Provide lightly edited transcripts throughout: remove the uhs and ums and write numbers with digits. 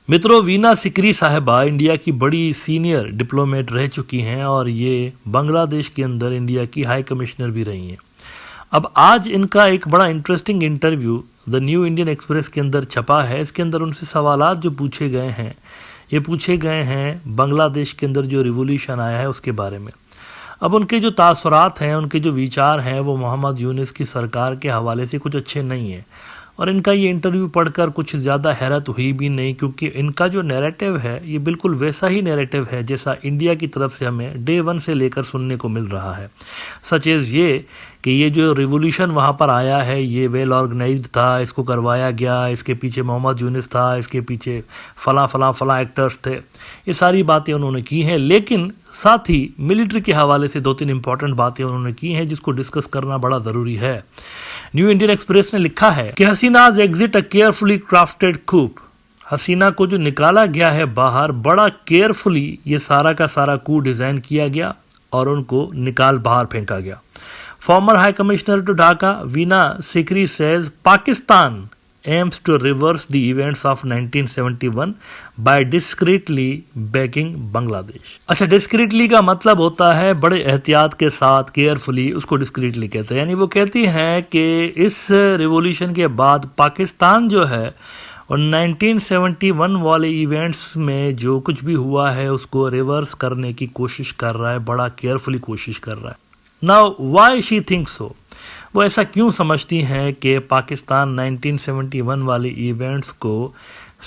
मित्रों, वीना सिकरी साहिबा इंडिया की बड़ी सीनियर डिप्लोमेट रह चुकी हैं और ये बांग्लादेश के अंदर इंडिया की हाई कमिश्नर भी रही हैं। अब आज इनका एक बड़ा interesting interview the new Indian express के अंदर छपा है। इसके अंदर उनसे सवालात जो पूछे गए हैं, ये पूछे गए हैं बांग्लादेश के अंदर जो रिवोल्यूशन आया है उसके बारे में। अब उनके जो तासुरात हैं, उनके जो विचार हैं, वो मोहम्मद यूनुस की सरकार के हवाले से कुछ अच्छे नहीं हैं। और इनका ये इंटरव्यू पढ़कर कुछ ज़्यादा हैरत हुई भी नहीं, क्योंकि इनका जो नैरेटिव है ये बिल्कुल वैसा ही नैरेटिव है जैसा इंडिया की तरफ से हमें डे वन से लेकर सुनने को मिल रहा है। सच इज़ ये कि ये जो रिवोल्यूशन वहाँ पर आया है ये वेल ऑर्गेनाइज्ड था, इसको करवाया गया, इसके पीछे मोहम्मद यूनुस था, इसके पीछे फला एक्टर्स थे, ये सारी बातें उन्होंने की हैं। लेकिन साथ ही मिलिट्री के हवाले से 2-3 इंपॉर्टेंट बातें उन्होंने की हैं जिसको डिस्कस करना बड़ा ज़रूरी है। न्यू इंडियन एक्सप्रेस ने लिखा है कि हसीनाज एग्जिट अ केयरफुली क्राफ्टेड कूप। हसीना को जो निकाला गया है बाहर, बड़ा केयरफुली ये सारा का सारा कू डिज़ाइन किया गया और उनको निकाल बाहर फेंका गया। Former high commissioner to Dhaka Veena Sikri says Pakistan aims to reverse the events of 1971 by discreetly begging Bangladesh। अच्छा, discreetly का मतलब होता है बड़े एहतियात के साथ, केयरफुली, उसको discreetly कहते हैं। यानी वो कहती हैं कि इस रिवॉल्यूशन के बाद पाकिस्तान जो है और 1971 वाले इवेंट्स में जो कुछ भी हुआ है उसको रिवर्स करने की कोशिश कर रहा है, बड़ा केयरफुली कोशिश कर रहा है। नाउ व्हाई शी थिंक्स सो, वो ऐसा क्यों समझती हैं कि पाकिस्तान 1971 वाले इवेंट्स को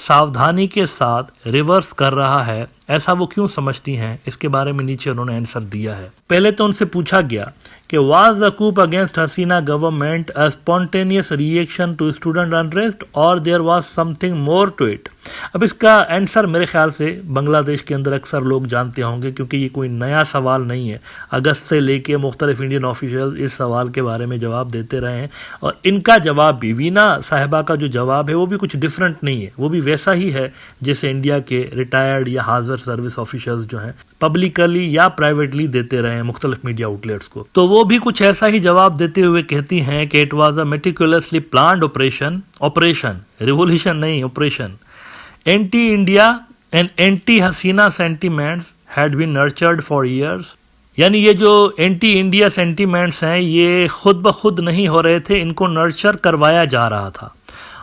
सावधानी के साथ रिवर्स कर रहा है, ऐसा वो क्यों समझती हैं, इसके बारे में नीचे उन्होंने आंसर दिया है। पहले तो उनसे पूछा गया कि was the coup against Hasina government a spontaneous reaction to student unrest और there was something more to it. अब इसका आंसर मेरे ख्याल से बांग्लादेश के अंदर अक्सर लोग जानते होंगे, क्योंकि ये कोई नया सवाल नहीं है। अगस्त से लेके मुख्तलिफ इंडियन ऑफिशियल इस सवाल के बारे में जवाब देते रहे हैं और इनका जवाब भी, वीना साहिबा का जो जवाब है वो भी कुछ डिफरेंट नहीं है, वो भी वैसा ही है जैसे इंडिया के रिटायर्ड या हाजिर सर्विस ऑफिशियल्स जो हैं पब्लिकली या प्राइवेटली देते रहे हैं मुख्तलिफ मीडिया आउटलेट्स को। तो वो भी कुछ ऐसा ही जवाब देते हुए कहती हैं कि it was a meticulously planned operation, revolution नहीं, operation. Anti India and anti Hasina sentiments had been nurtured for years. यानी ये जो एंटी इंडिया सेंटिमेंट्स हैं ये खुद ब खुद नहीं हो रहे थे, इनको नर्चर करवाया जा रहा था।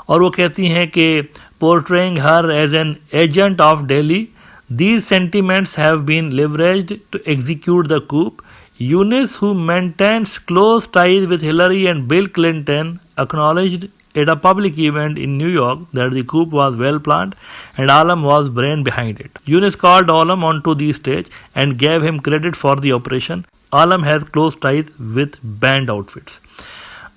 और वो कहती हैं कि portraying her as an agent of Delhi, these sentiments have been leveraged to execute the coup. Yunus, who maintains close ties with Hillary and Bill Clinton, acknowledged at a public event in New York that the coup was well planned and Alam was brain behind it. Yunus called Alam onto the stage and gave him credit for the operation. Alam has close ties with band outfits.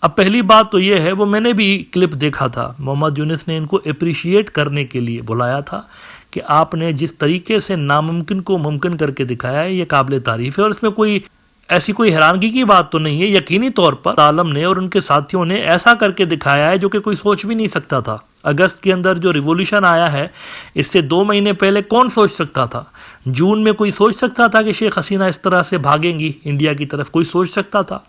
अब पहली बात तो ये है, वो मैंने भी clip देखा था, मोहम्मद यूनुस ने इनको अप्रिशिएट करने के लिए बुलाया था कि आपने जिस तरीके से नामुमकिन को मुमकिन करके दिखाया है ये काबिल तारीफ है। और इसमें कोई ऐसी कोई हैरानगी की बात तो नहीं है। यकीनी तौर पर आलम ने और उनके साथियों ने ऐसा करके दिखाया है जो कि कोई सोच भी नहीं सकता था। अगस्त के अंदर जो रिवॉल्यूशन आया है इससे 2 महीने पहले कौन सोच सकता था? जून में कोई सोच सकता था कि शेख हसीना इस तरह से भागेंगी इंडिया की तरफ? कोई सोच सकता था?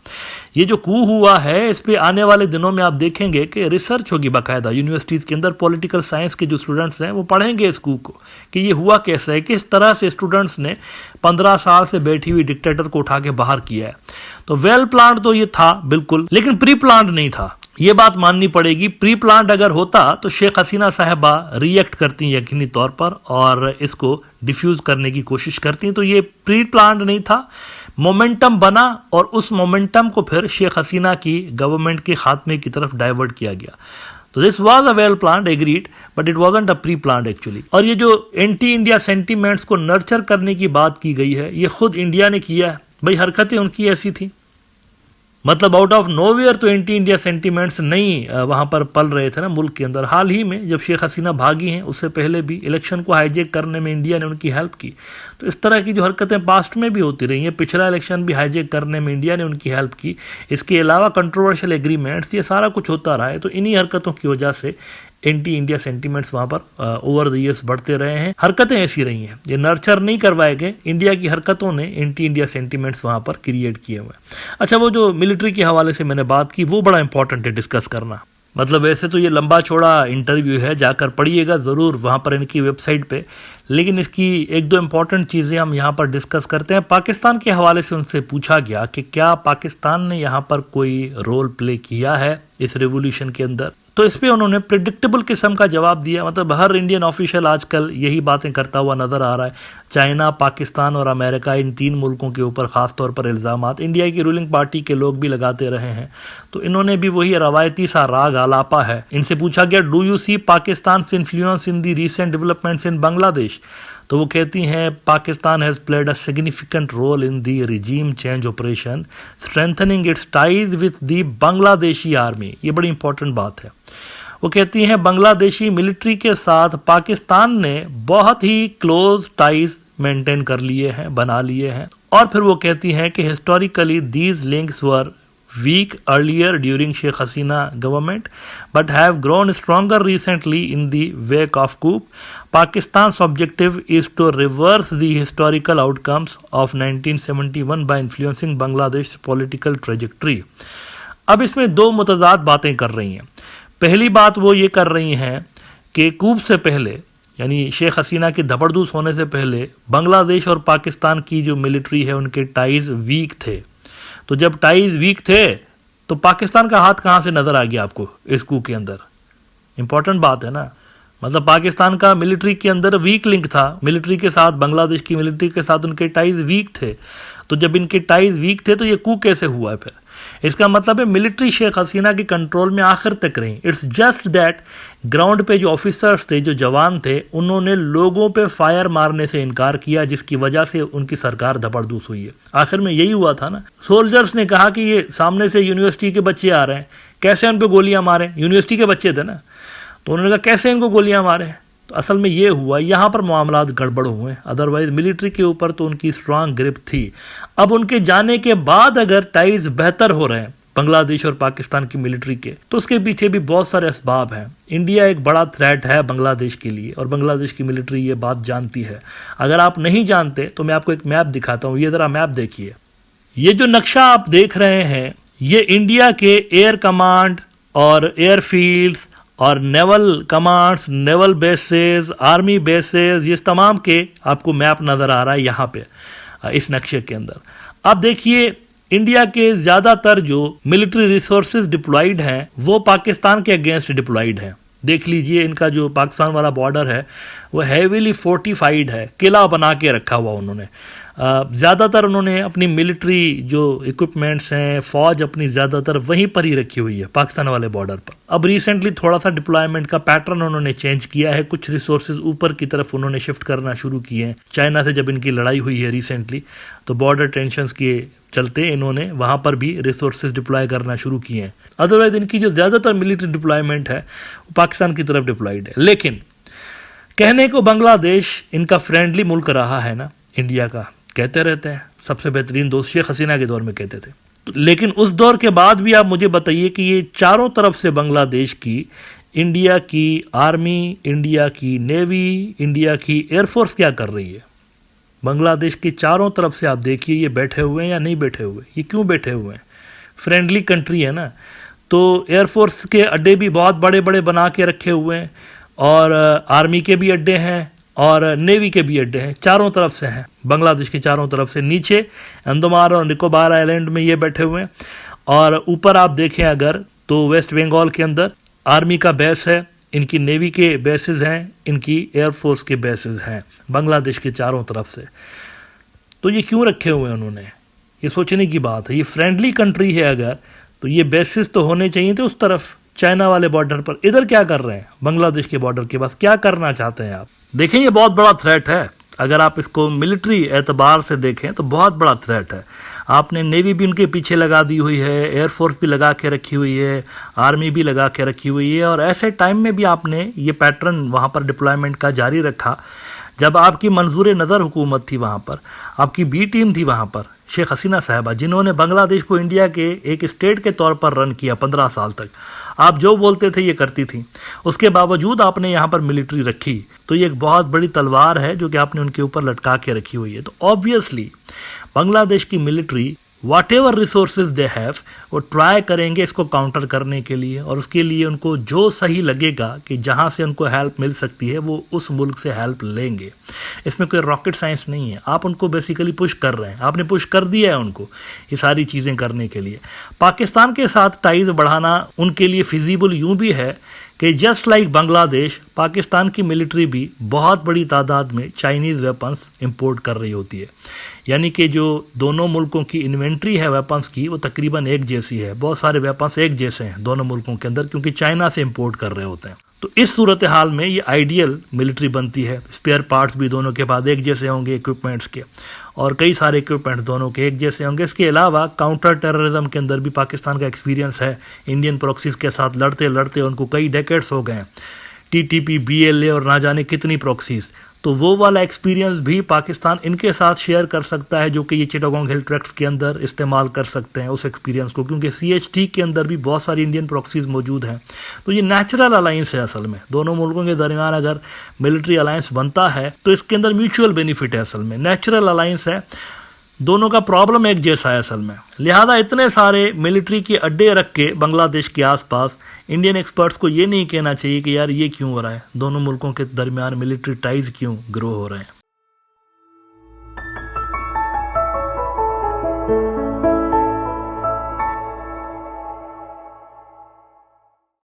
ये जो कू हुआ है इस पे आने वाले दिनों में आप देखेंगे कि रिसर्च होगी बाकायदा यूनिवर्सिटीज़ के अंदर। पॉलिटिकल साइंस के जो स्टूडेंट्स हैं वो पढ़ेंगे इस कू को कि ये हुआ कैसे है, किस तरह से स्टूडेंट्स ने 15 साल से बैठी हुई डिक्टेटर को उठा के बाहर किया है। तो वेल प्लान्ड तो ये था बिल्कुल, लेकिन प्री प्लान्ड नहीं था, ये बात माननी पड़ेगी। प्री प्लान्ड अगर होता तो शेख हसीना साहबा रिएक्ट करती यकीनी तौर पर और इसको डिफ्यूज करने की कोशिश करती। तो ये प्री प्लान्ड नहीं था, मोमेंटम बना और उस मोमेंटम को फिर शेख हसीना की गवर्नमेंट के खात्मे की तरफ डाइवर्ट किया गया। तो this was a well planned, agreed, but it wasn't a pre planned actually. और ये जो एंटी इंडिया सेंटीमेंट्स को नर्चर करने की बात की गई है ये खुद इंडिया ने किया है। भाई हरकतें उनकी ऐसी थी, मतलब आउट ऑफ नोवेयर तो एंटी इंडिया सेंटीमेंट्स नहीं वहाँ पर पल रहे थे ना मुल्क के अंदर। हाल ही में जब शेख हसीना भागी हैं उससे पहले भी इलेक्शन को हाईजेक करने में इंडिया ने उनकी हेल्प की। तो इस तरह की जो हरकतें पास्ट में भी होती रही हैं, पिछला इलेक्शन भी हाईजेक करने में इंडिया ने उनकी हेल्प की। इसके अलावा कंट्रोवर्शियल एग्रीमेंट्स, ये सारा कुछ होता रहा है। तो इन्हीं हरकतों की वजह से एंटी इंडिया सेंटीमेंट्स वहाँ पर ओवर द ईयर्स बढ़ते रहे हैं। हरकतें ऐसी रही हैं, ये नर्चर नहीं करवाए गए, इंडिया की हरकतों ने एंटी इंडिया सेंटीमेंट्स वहाँ पर क्रिएट किए हुए हैं। अच्छा, वो जो मिलिट्री के हवाले से मैंने बात की वो बड़ा इंपॉर्टेंट है डिस्कस करना। मतलब वैसे तो ये लंबा चौड़ा इंटरव्यू है, जाकर पढ़िएगा ज़रूर वहाँ पर इनकी वेबसाइट पे, लेकिन इसकी एक दो इम्पॉर्टेंट चीज़ें हम यहाँ पर डिस्कस करते हैं। पाकिस्तान के हवाले से उनसे पूछा गया कि क्या पाकिस्तान ने यहाँ पर कोई रोल प्ले किया है इस रेवोल्यूशन के अंदर, तो इस पे उन्होंने प्रिडिक्टेबल किस्म का जवाब दिया। मतलब हर इंडियन ऑफिशियल आजकल यही बातें करता हुआ नजर आ रहा है। चाइना, पाकिस्तान और अमेरिका, इन तीन मुल्कों के ऊपर खास तौर पर इल्ज़ामात इंडिया की रूलिंग पार्टी के लोग भी लगाते रहे हैं, तो इन्होंने भी वही रवायती सा राग आलापा है। इनसे पूछा गया, do you see Pakistan influence in the recent developments in Bangladesh, तो वो कहती हैं Pakistan has played a significant role in the regime change operation strengthening its ties with the Bangladeshi army. ये बड़ी इंपॉर्टेंट बात है। वो कहती हैं बांग्लादेशी मिलिट्री के साथ पाकिस्तान ने बहुत ही क्लोज टाइज मेंटेन कर लिए हैं, बना लिए हैं। और फिर वो कहती हैं कि historically these links were weak earlier during Sheikh Hasina government but have grown stronger recently in the wake of coup. Pakistan's objective is to reverse the historical outcomes of 1971 by influencing Bangladesh's political trajectory. अब इसमें दो मुतज़ाद बातें कर रही हैं। पहली बात वो ये कर रही हैं कि कूप से पहले, यानी शेख हसीना के धबड़दूस होने से पहले, बांग्लादेश और पाकिस्तान की जो मिलिट्री है उनके टाइज वीक थे। तो जब टाइज वीक थे तो पाकिस्तान का हाथ कहाँ से नजर आ गया आपको इस कू के अंदर? इंपॉर्टेंट बात है ना। मतलब पाकिस्तान का मिलिट्री के अंदर वीक लिंक था, मिलिट्री के साथ, बांग्लादेश की मिलिट्री के साथ उनके टाइज वीक थे। तो जब इनके टाइज वीक थे तो ये कू कैसे हुआ है फिर? इसका मतलब है मिलिट्री शेख हसीना के कंट्रोल में आखिर तक रही। इट्स जस्ट दैट ग्राउंड पे जो ऑफिसर्स थे, जो जवान थे, उन्होंने लोगों पे फायर मारने से इनकार किया, जिसकी वजह से उनकी सरकार धपड़धूस हुई है। आखिर में यही हुआ था ना। सोल्जर्स ने कहा कि ये सामने से यूनिवर्सिटी के बच्चे आ रहे हैं, कैसे उन पे गोलियां मारें? यूनिवर्सिटी के बच्चे थे ना, तो उन्होंने कहा कैसे इनको गोलियां मारें? तो असल में ये हुआ, यहाँ पर मामलात गड़बड़ हुए। अदरवाइज मिलिट्री के ऊपर तो उनकी स्ट्रांग ग्रिप थी। अब उनके जाने के बाद अगर टाइज बेहतर हो रहे हैं बांग्लादेश और पाकिस्तान की मिलिट्री के, तो उसके पीछे भी बहुत सारे असबाब हैं। इंडिया एक बड़ा थ्रेट है बांग्लादेश के लिए और बांग्लादेश की मिलिट्री ये बात जानती है। अगर आप नहीं जानते तो मैं आपको एक मैप दिखाता हूँ। ये ज़रा मैप देखिए। ये जो नक्शा आप देख रहे हैं, ये इंडिया के एयर कमांड और एयरफील्ड्स और naval commands, naval bases, army bases, ये तमाम के आपको मैप नज़र आ रहा है यहाँ पे इस नक्शे के अंदर। अब देखिए, इंडिया के ज़्यादातर जो मिलिट्री रिसोर्सेज डिप्लॉयड हैं वो पाकिस्तान के अगेंस्ट डिप्लॉयड हैं। देख लीजिए, इनका जो पाकिस्तान वाला बॉर्डर है वो हैवीली फोर्टिफाइड है, किला बना के रखा हुआ उन्होंने। ज़्यादातर उन्होंने अपनी मिलिट्री जो इक्विपमेंट्स हैं, फ़ौज अपनी ज़्यादातर वहीं पर ही रखी हुई है पाकिस्तान वाले बॉर्डर पर। अब रिसेंटली थोड़ा सा डिप्लॉयमेंट का पैटर्न उन्होंने चेंज किया है, कुछ रिसोर्सेज ऊपर की तरफ उन्होंने शिफ्ट करना शुरू किए हैं। चाइना से जब इनकी लड़ाई हुई है रिसेंटली, तो बॉर्डर टेंशंस के चलते इन्होंने वहाँ पर भी रिसोर्सेज डिप्लॉय करना शुरू किए हैं। अदरवाइज इनकी जो ज़्यादातर मिलिट्री डिप्लॉयमेंट है वो पाकिस्तान की तरफ डिप्लॉयड है। लेकिन कहने को बांग्लादेश इनका फ्रेंडली मुल्क रहा है ना, इंडिया का कहते रहते हैं, सबसे बेहतरीन दोस्त शेख हसीना के दौर में कहते थे। लेकिन उस दौर के बाद भी आप मुझे बताइए कि ये चारों तरफ से बांग्लादेश की, इंडिया की आर्मी, इंडिया की नेवी, इंडिया की एयरफोर्स क्या कर रही है? बांग्लादेश की चारों तरफ से आप देखिए, ये बैठे हुए हैं या नहीं बैठे हुए? ये क्यों बैठे हुए हैं? फ्रेंडली कंट्री है ना, तो एयरफोर्स के अड्डे भी बहुत बड़े बड़े बना के रखे हुए हैं और आर्मी के भी अड्डे हैं और नेवी के भी अड्डे हैं, चारों तरफ से हैं। बांग्लादेश के चारों तरफ से नीचे अंडमान और निकोबार आइलैंड में ये बैठे हुए हैं, और ऊपर आप देखें अगर तो वेस्ट बंगाल के अंदर आर्मी का बेस है, इनकी नेवी के बेसिस हैं, इनकी एयरफोर्स के बेसिस हैं बांग्लादेश के चारों तरफ से। तो ये क्यों रखे हुए हैं उन्होंने? ये सोचने की बात है। ये फ्रेंडली कंट्री है अगर, तो ये बेसिस तो होने चाहिए थे उस तरफ, चाइना वाले बॉर्डर पर। इधर क्या कर रहे हैं? बांग्लादेश के बॉर्डर के पास क्या करना चाहते हैं आप? देखें, ये बहुत बड़ा थ्रेट है। अगर आप इसको मिलिट्री एतबार से देखें तो बहुत बड़ा थ्रेट है। आपने नेवी भी उनके पीछे लगा दी हुई है, एयरफोर्स भी लगा के रखी हुई है, आर्मी भी लगा के रखी हुई है, और ऐसे टाइम में भी आपने ये पैटर्न वहाँ पर डिप्लॉयमेंट का जारी रखा जब आपकी मंजूर नज़र हुकूमत थी वहाँ पर, आपकी बी टीम थी वहाँ पर, शेख हसीना साहबा, जिन्होंने बांग्लादेश को इंडिया के एक स्टेट के तौर पर रन किया 15 साल तक। आप जो बोलते थे ये करती थी, उसके बावजूद आपने यहाँ पर मिलिट्री रखी, तो ये एक बहुत बड़ी तलवार है जो कि आपने उनके ऊपर लटका के रखी हुई है। तो ऑब्वियसली बांग्लादेश की military whatever resources they have वो ट्राई करेंगे इसको काउंटर करने के लिए, और उसके लिए उनको जो सही लगेगा कि जहाँ से उनको हेल्प मिल सकती है वो उस मुल्क से हेल्प लेंगे। इसमें कोई रॉकेट साइंस नहीं है, आप उनको बेसिकली पुश कर रहे हैं, आपने पुश कर दिया है उनको ये सारी चीज़ें करने के लिए। पाकिस्तान के साथ टाइज बढ़ाना उनके लिए फिजिबल यूँ भी है कि जस्ट लाइक बांग्लादेश, पाकिस्तान की मिलिट्री भी बहुत बड़ी तादाद में चाइनीज़ वेपन्स इंपोर्ट कर रही होती है। यानी कि जो दोनों मुल्कों की इन्वेंट्री है वेपन्स की वो तकरीबन एक जैसी है, बहुत सारे वेपन्स एक जैसे हैं दोनों मुल्कों के अंदर, क्योंकि चाइना से इंपोर्ट कर रहे होते हैं। तो इस सूरत हाल में ये आइडियल मिलिट्री बनती है। स्पेयर पार्ट्स भी दोनों के पास एक जैसे होंगे इक्विपमेंट्स के, और कई सारे इक्विपमेंट्स दोनों के एक जैसे होंगे। इसके अलावा काउंटर टेररिज्म के अंदर भी पाकिस्तान का एक्सपीरियंस है। इंडियन प्रॉक्सीज के साथ लड़ते लड़ते उनको कई डेकेड्स हो गए हैं, टीटीपी, बीएलए और ना जाने कितनी प्रॉक्सीज। तो वो वाला एक्सपीरियंस भी पाकिस्तान इनके साथ शेयर कर सकता है, जो कि ये चिटागोंग हिल ट्रैक्ट्स के अंदर इस्तेमाल कर सकते हैं उस एक्सपीरियंस को, क्योंकि सीएचटी के अंदर भी बहुत सारी इंडियन प्रॉक्सीज मौजूद हैं। तो ये नेचुरल अलायंस है असल में, दोनों मुल्कों के दरमियान अगर मिलिट्री अलायंस बनता है तो इसके अंदर म्यूचुअल बेनिफिट है, असल में नेचुरल अलायंस है, दोनों का प्रॉब्लम एक जैसा है असल में। लिहाजा इतने सारे मिलिट्री के अड्डे रख के बांग्लादेश के आसपास इंडियन एक्सपर्ट्स को ये नहीं कहना चाहिए कि यार ये क्यों हो रहा है, दोनों मुल्कों के दरमियान मिलिट्री टाइज क्यों ग्रो हो रहे हैं।